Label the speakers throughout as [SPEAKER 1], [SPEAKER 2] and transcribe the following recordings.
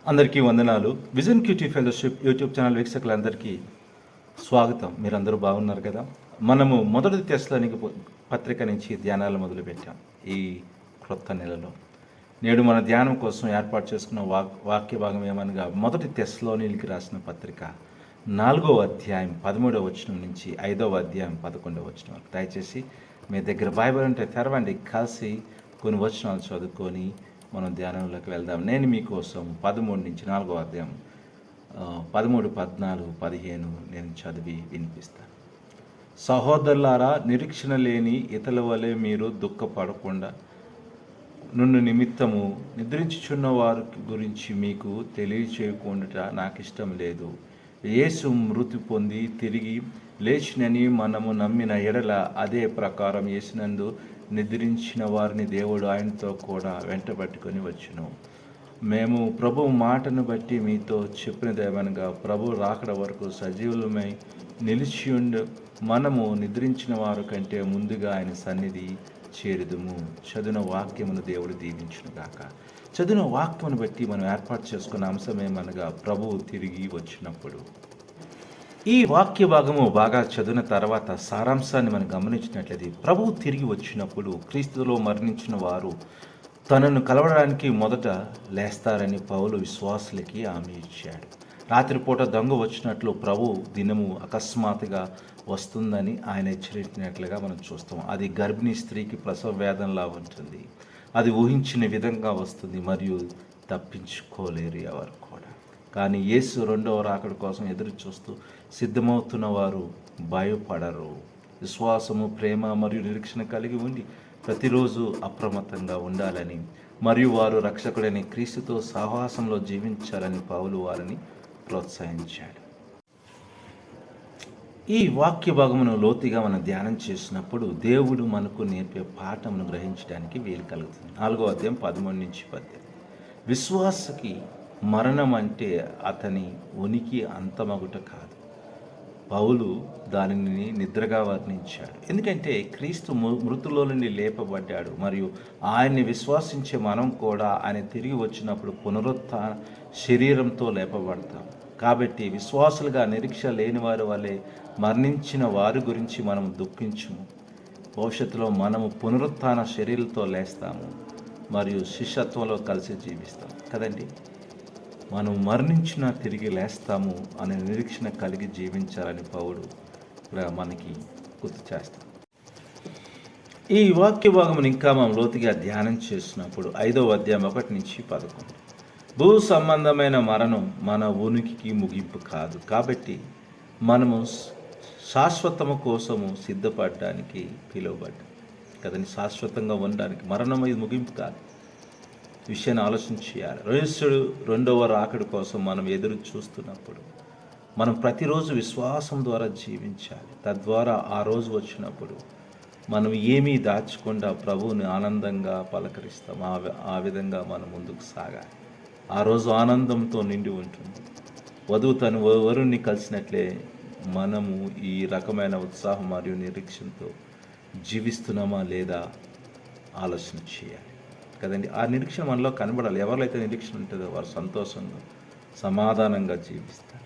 [SPEAKER 1] అందరికీ వందనాలు. Vision QT fellowship YouTube channel వీక్షకులందరికీ స్వాగతం. మీరందరూ బాగున్నారు కదా? మనము మొదటి తెస్సలోనికీ పత్రిక నుంచి ధ్యానాలు మొదలుపెట్టాం ఈ క్రొత్త నెలలో. నేడు మన ధ్యానం కోసం ఏర్పాటు చేసుకున్న వాక్య భాగం ఏమనగా మొదటి తెస్సలోనికీకి రాసిన పత్రిక 4వ అధ్యాయం 13వ వచనం నుంచి 5వ అధ్యాయం 11వ వచనం వరకు. దయచేసి మీ దగ్గర బైబిల్ ఉంటే తెరవండి, కలిసి కొన్ని వచనాలు చదువుకొని మనం ధ్యానంలోకి వెళ్దాం. నేను మీకోసం 13 నుంచి 4వ అధ్యాయం 13, 14, 15 నేను చదివి వినిపిస్తాను. సహోదరులారా, నిరీక్షణ లేని ఇతరుల వలె మీరు దుఃఖపడకుండా నన్ను నిమిత్తము నిద్రించుచున్న వారి గురించి మీకు తెలియచేయకుండా నాకు ఇష్టం లేదు. యేసు మృతి పొంది తిరిగి లేచినని మనము నమ్మిన ఎడల అదే ప్రకారం యేసునందు నిద్రించిన వారిని దేవుడు ఆయనతో కూడా వెంటబట్టుకొని వచ్చును. మేము ప్రభు మాటను బట్టి మీతో చెప్పినదేమనగా, ప్రభు రాకడ వరకు సజీవులమై నిలిచియుండు మనము నిద్రించిన వారి కంటే ముందుగా ఆయన సన్నిధి చేరుదుము. చదివిన వాక్యమును దేవుడు దీవించునుగాక. చదివిన వాక్యమును బట్టి మనం ఏర్పాటు చేసుకున్న అంశం ఏమనగా, ప్రభువు తిరిగి వచ్చినప్పుడు. ఈ వాక్య భాగము బాగా చదివిన తర్వాత సారాంశాన్ని మనం గమనించినట్లయితే, ప్రభువు తిరిగి వచ్చినప్పుడు క్రీస్తులో మరణించిన వారు తనను కలవడానికి మొదట లేస్తారని పౌలు విశ్వాసులకి హామీ ఇచ్చాడు. రాత్రిపూట దొంగ వచ్చినట్లు ప్రభు దినము అకస్మాత్తుగా వస్తుందని ఆయన హెచ్చరించినట్లుగా మనం చూస్తాం. అది గర్భిణీ స్త్రీకి ప్రసవ వేదనలా ఉంటుంది. అది ఊహించిన విధంగా వస్తుంది మరియు తప్పించుకోలేరు ఎవరు కూడా. కానీ యేసు రెండవ రాకడ కోసం ఎదురు చూస్తూ సిద్ధమవుతున్న వారు భయపడరు. విశ్వాసము, ప్రేమ మరియు నిరీక్షణ కలిగి ఉండి ప్రతిరోజు అప్రమత్తంగా ఉండాలని మరియు వారు రక్షకుడైన క్రీస్తుతో సహవాసంలో జీవించాలని పౌలు వారిని ప్రోత్సహించాడు. ఈ వాక్య భాగమును లోతుగా మనం ధ్యానం చేసినప్పుడు దేవుడు మనకు నేర్పే పాఠమును గ్రహించడానికి వీలు కలుగుతుంది. 4వ అధ్యాయం 13 నుంచి 18. విశ్వాసకి మరణం అంటే అతని ఉనికి అంతమగుట కాదు. పౌలు దానిని నిద్రగా వర్ణించాడు. ఎందుకంటే క్రీస్తు మృతుల్లో నుండి లేపబడ్డాడు మరియు ఆయన్ని విశ్వాసించే మనం కూడా ఆయన తిరిగి వచ్చినప్పుడు పునరుత్థాన శరీరంతో లేపబడతాం. కాబట్టి విశ్వాసులుగా నిరీక్ష లేని వారి వలె మరణించిన వారి గురించి మనం దుఃఖించము. భవిష్యత్తులో మనము పునరుత్థాన శరీరంతో లేస్తాము మరియు శిష్యత్వంలో కలిసి జీవిస్తాం కదండి. మనం మరణించిన తిరిగి లేస్తాము అనే నిరీక్షణ కలిగి జీవించాలని పౌలు మనకి గుర్తు చేస్తాం. ఈ వాక్య భాగం ఇంకా మనం లోతుగా ధ్యానం చేసినప్పుడు 5వ అధ్యాయం 1 నుంచి 11. భూ సంబంధమైన మరణం మన ఉనికికి ముగింపు కాదు. కాబట్టి మనము శాశ్వతము కోసము సిద్ధపడడానికి పిలువబడ్డాం కదండి. శాశ్వతంగా ఉండడానికి మరణం ఇది ముగింపు కాదు. విషయాన్ని ఆలోచించేయాలి. యేసుడు రెండవ రాకడ కోసం మనం ఎదురు చూస్తున్నప్పుడు మనం ప్రతిరోజు విశ్వాసం ద్వారా జీవించాలి. తద్వారా ఆ రోజు వచ్చినప్పుడు మనం ఏమీ దాచకుండా ప్రభువుని ఆనందంగా పలకరిస్తాం. ఆ విధంగా మనం ముందుకు సాగాలి. ఆ రోజు ఆనందంతో నిండి ఉంటుంది. వధువు తను వరుణ్ణి కలిసినట్లే మనము ఈ రకమైన ఉత్సాహం మరియు నిరీక్షణతో జీవిస్తున్నామా లేదా ఆలోచన చేయాలి కదండి. ఆ నిరీక్షణ మనలో కనబడాలి. ఎవరిలో నిరీక్షణ ఉంటుందో వారు సంతోషంగా సమాధానంగా జీవిస్తారు.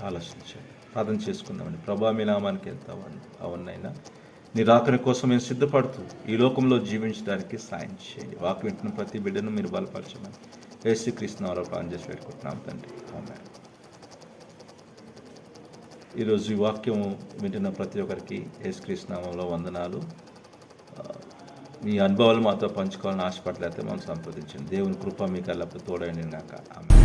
[SPEAKER 1] ఆలోచించాలి. ప్రార్థన చేసుకుందామండి. ప్రభా, మీ నామానికి అవునైనా నీ రాకడ కోసం మేము సిద్ధపడుతూ ఈ లోకంలో జీవించడానికి సాయం చేయండి. వాక్యం వింటున్న ప్రతి బిడ్డను మీరు బలపరచమని యేసుక్రీస్తు నామములో ప్రార్థన చేసి పెట్టుకుంటున్నాం తండ్రి, ఆమేన్. ఈరోజు ఈ వాక్యము వింటున్న ప్రతి ఒక్కరికి యేసుక్రీస్తు నామములో వందనాలు. మీ అనుభవాలు మాతో పంచుకోవాలని ఆశపడలేకపోతే మనం సంప్రదించండి. దేవుని కృప మీకు ఎల్లప్పుడూ తోడైంది గాక. ఆమేన్.